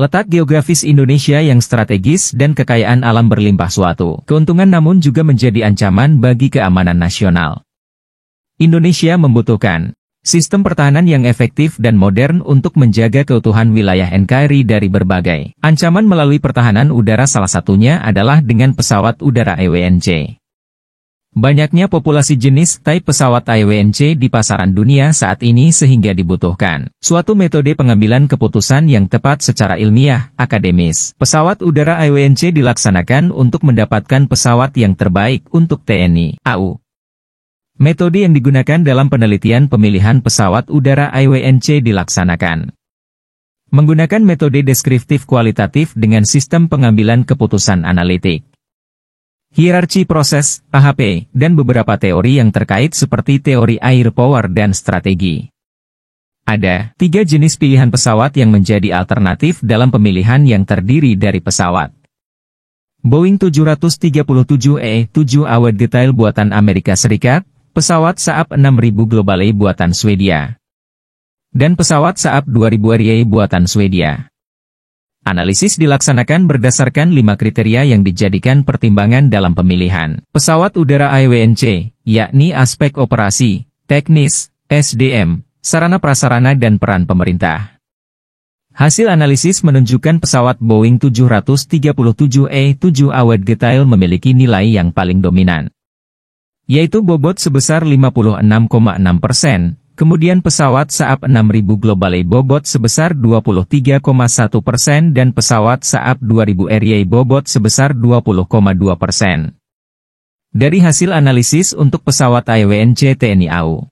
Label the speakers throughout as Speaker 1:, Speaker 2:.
Speaker 1: Letak geografis Indonesia yang strategis dan kekayaan alam berlimpah suatu keuntungan namun juga menjadi ancaman bagi keamanan nasional. Indonesia membutuhkan sistem pertahanan yang efektif dan modern untuk menjaga keutuhan wilayah NKRI dari berbagai ancaman melalui pertahanan udara, salah satunya adalah dengan pesawat udara EWNC. Banyaknya populasi jenis type pesawat EWNC di pasaran dunia saat ini sehingga dibutuhkan suatu metode pengambilan keputusan yang tepat secara ilmiah, akademis. Pesawat udara EWNC dilaksanakan untuk mendapatkan pesawat yang terbaik untuk TNI AU. Metode yang digunakan dalam penelitian pemilihan pesawat udara EWNC dilaksanakan menggunakan metode deskriptif kualitatif dengan sistem pengambilan keputusan analitik, hierarki proses, AHP, dan beberapa teori yang terkait seperti teori air power dan strategi. Ada 3 jenis pilihan pesawat yang menjadi alternatif dalam pemilihan yang terdiri dari pesawat Boeing 737-7 awet detail buatan Amerika Serikat, pesawat Saab 6000 Global E buatan Swedia, dan pesawat Saab 2000 RE buatan Swedia. Analisis dilaksanakan berdasarkan 5 kriteria yang dijadikan pertimbangan dalam pemilihan pesawat udara EWNC, yakni aspek operasi, teknis, SDM, sarana prasarana dan peran pemerintah. Hasil analisis menunjukkan pesawat Boeing 737-7 awet detail memiliki nilai yang paling dominan, yaitu bobot sebesar 56,6%. Kemudian pesawat Saab 6000 Global E bobot sebesar 23,1% dan pesawat Saab 2000 RE bobot sebesar 20,2%. Dari hasil analisis untuk pesawat EWNC TNI AU,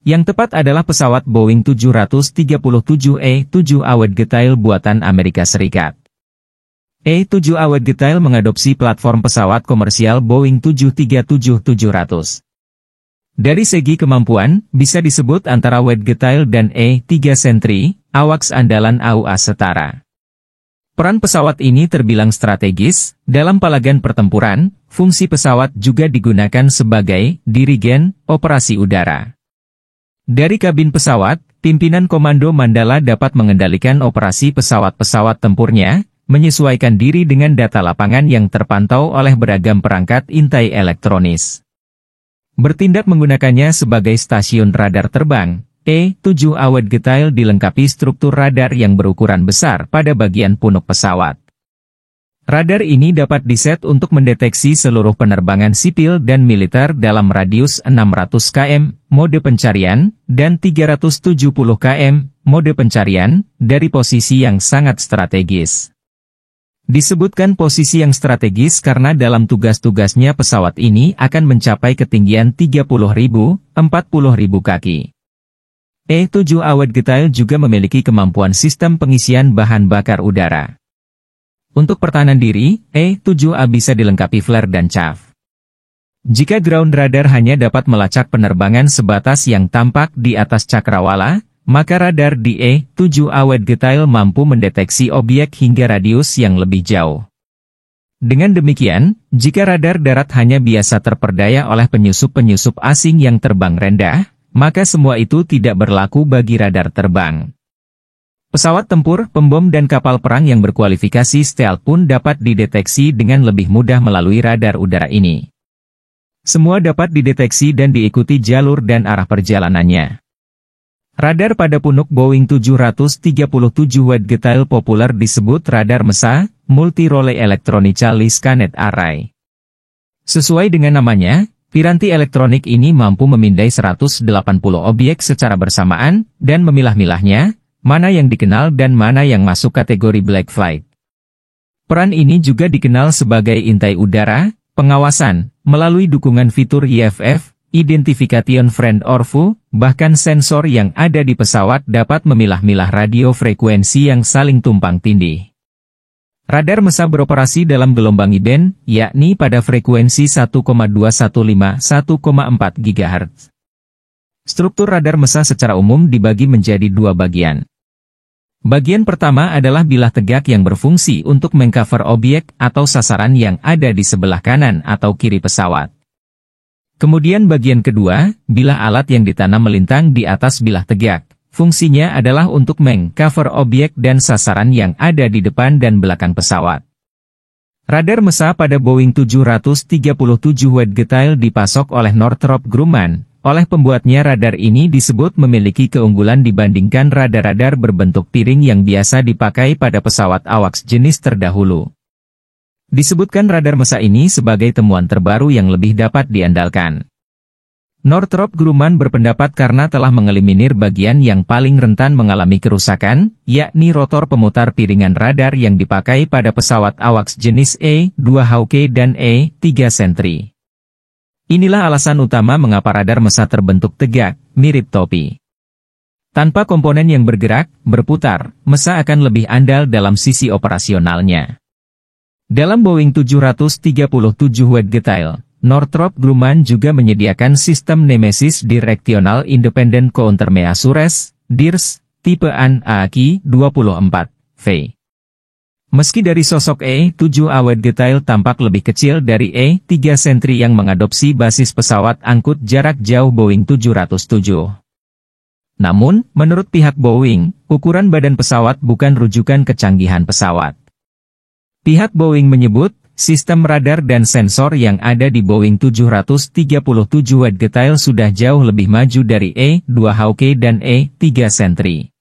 Speaker 1: yang tepat adalah pesawat Boeing 737-7 awet detail buatan Amerika Serikat. E7 awet detail mengadopsi platform pesawat komersial Boeing 737-700. Dari segi kemampuan, bisa disebut antara awet detail dan E3 Sentry, AWACS andalan AUA setara. Peran pesawat ini terbilang strategis, dalam palagan pertempuran, fungsi pesawat juga digunakan sebagai dirigen operasi udara. Dari kabin pesawat, pimpinan Komando Mandala dapat mengendalikan operasi pesawat-pesawat tempurnya, menyesuaikan diri dengan data lapangan yang terpantau oleh beragam perangkat intai elektronis. Bertindak menggunakannya sebagai stasiun radar terbang, E7 awet detail dilengkapi struktur radar yang berukuran besar pada bagian punuk pesawat. Radar ini dapat diset untuk mendeteksi seluruh penerbangan sipil dan militer dalam radius 600 km, mode pencarian, dan 370 km, mode pencarian, dari posisi yang sangat strategis. Disebutkan posisi yang strategis karena dalam tugas-tugasnya pesawat ini akan mencapai ketinggian 30.000-40.000 kaki. E7 awet detail juga memiliki kemampuan sistem pengisian bahan bakar udara. Untuk pertahanan diri, E7A bisa dilengkapi flare dan chaff. Jika ground radar hanya dapat melacak penerbangan sebatas yang tampak di atas cakrawala, maka radar di E7 awet detail mampu mendeteksi objek hingga radius yang lebih jauh. Dengan demikian, jika radar darat hanya biasa terperdaya oleh penyusup-penyusup asing yang terbang rendah, maka semua itu tidak berlaku bagi radar terbang. Pesawat tempur, pembom dan kapal perang yang berkualifikasi stealth pun dapat dideteksi dengan lebih mudah melalui radar udara ini. Semua dapat dideteksi dan diikuti jalur dan arah perjalanannya. Radar pada punuk Boeing 737 awet detail populer disebut radar MESA, Multi-Role Electronical Scanner Array. Sesuai dengan namanya, piranti elektronik ini mampu memindai 180 objek secara bersamaan, dan memilah-milahnya, mana yang dikenal dan mana yang masuk kategori black flight. Peran ini juga dikenal sebagai intai udara, pengawasan, melalui dukungan fitur IFF, Identification Friend or Foe, bahkan sensor yang ada di pesawat dapat memilah-milah radio frekuensi yang saling tumpang tindih. Radar MESA beroperasi dalam gelombang I-band, yakni pada frekuensi 1,215-1,4 GHz. Struktur radar MESA secara umum dibagi menjadi 2 bagian. Bagian pertama adalah bilah tegak yang berfungsi untuk mengcover objek atau sasaran yang ada di sebelah kanan atau kiri pesawat. Kemudian bagian kedua, bilah alat yang ditanam melintang di atas bilah tegak, Fungsinya adalah untuk meng-cover objek dan sasaran yang ada di depan dan belakang pesawat. Radar MESA pada Boeing 737 Wide Detail dipasok oleh Northrop Grumman. Oleh pembuatnya, radar ini disebut memiliki keunggulan dibandingkan radar-radar berbentuk piring yang biasa dipakai pada pesawat AWACS jenis terdahulu. Disebutkan radar MESA ini sebagai temuan terbaru yang lebih dapat diandalkan. Northrop Grumman berpendapat karena telah mengeliminir bagian yang paling rentan mengalami kerusakan, yakni rotor pemutar piringan radar yang dipakai pada pesawat AWACS jenis E-2 Hawk dan E-3 Sentry. Inilah alasan utama mengapa radar MESA terbentuk tegak, mirip topi. Tanpa komponen yang bergerak, berputar, MESA akan lebih andal dalam sisi operasionalnya. Dalam Boeing 737 Wide Detail, Northrop Grumman juga menyediakan sistem Nemesis Directional Independent Countermeasures, DIRS, tipe AN-AQ-24V. Meski dari sosok E-7A Wide Detail tampak lebih kecil dari E-3 Sentry yang mengadopsi basis pesawat angkut jarak jauh Boeing 707. Namun, menurut pihak Boeing, ukuran badan pesawat bukan rujukan kecanggihan pesawat. Pihak Boeing menyebut, sistem radar dan sensor yang ada di Boeing 737 Wide Detail sudah jauh lebih maju dari E-2 Hawk dan E-3 Sentry.